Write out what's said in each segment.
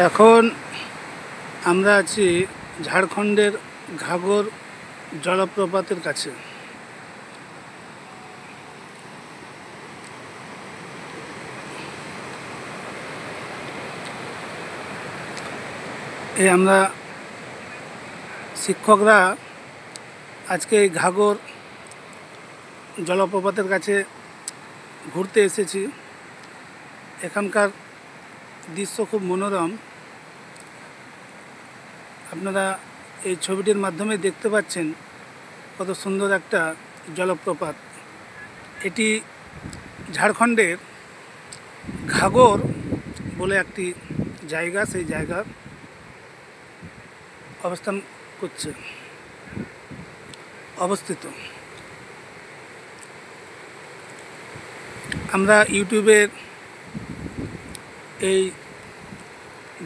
এখন আমরা আছি ঝাড়খণ্ডের ঘাঘর জলপ্রপাতের কাছে। এই আমরা শিক্ষকরা আজকে এই ঘাঘর জলপ্রপাতের কাছে ঘুরতে এসেছি। এখানকার দৃশ্য খুব মনোরম। আপনারা এই ছবিটির মাধ্যমে দেখতে পাচ্ছেন কত সুন্দর একটা জলপ্রপাত। এটি ঝাড়খণ্ডের ঘাঘর বলে একটি জায়গা, সেই জায়গার অবস্থিত। আমরা ইউটিউবের এই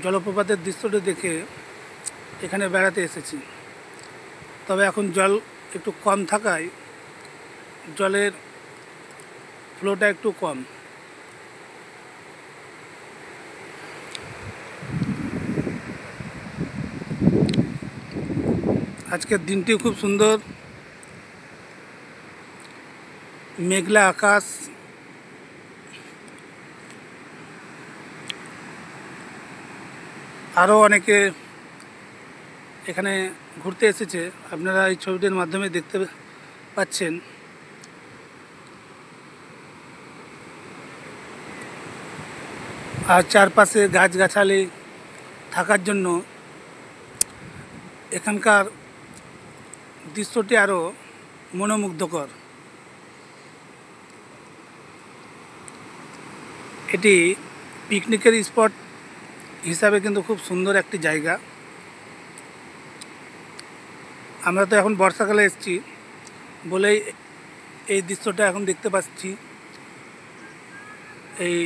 জলপ্রপাতের দৃশ্যটি দেখে এখানে বেড়াতে এসেছি। তবে এখন জল একটু কম থাকায় জলের ফ্লোটা একটু কম। আজকের দিনটি খুব সুন্দর, মেঘলা আকাশ। আরও অনেকে এখানে ঘুরতে এসেছে, আপনারা এই ছবিটির মাধ্যমে দেখতে পাচ্ছেন। আর চারপাশে গাছগাছালি থাকার জন্য এখানকার দৃশ্যটি আরও মনোমুগ্ধকর। এটি পিকনিকের স্পট হিসাবে কিন্তু খুব সুন্দর একটি জায়গা। আমরা তো এখন বর্ষাকালে এসেছি বলেই এই দৃশ্যটা এখন দেখতে পাচ্ছি। এই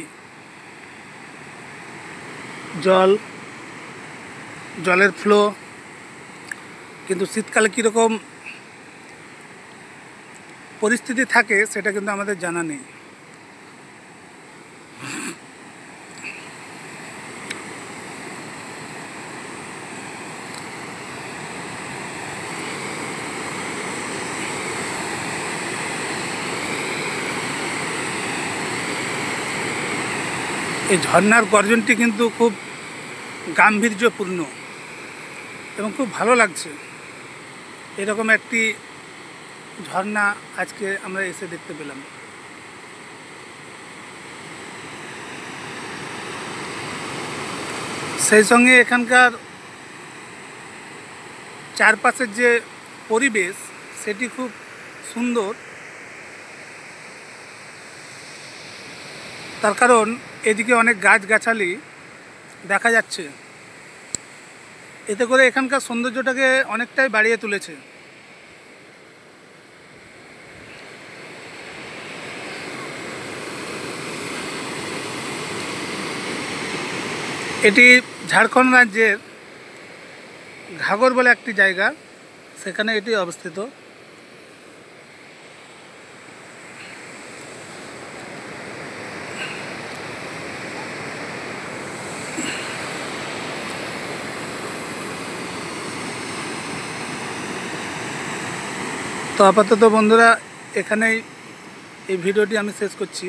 জলের ফ্লো, কিন্তু শীতকালে কীরকম পরিস্থিতি থাকে সেটা কিন্তু আমাদের জানা নেই। এই ঝর্ণার গর্জনটি কিন্তু খুব গাম্ভীর্যপূর্ণ এবং খুব ভালো লাগছে। এরকম একটি ঝর্ণা আজকে আমরা এসে দেখতে পেলাম। সেই সঙ্গে এখানকার চারপাশের যে পরিবেশ সেটি খুব সুন্দর। তার কারণ এদিকে অনেক গাছগাছালি দেখা যাচ্ছে, এতে করে এখানকার সৌন্দর্যটাকে অনেকটাই বাড়িয়ে তুলেছে। এটি ঝাড়খণ্ড রাজ্যের ঘাঘর বলে একটি জায়গা, সেখানে এটি অবস্থিত। তো আপাতত বন্ধুরা, এখানেই এই ভিডিওটি আমি শেষ করছি।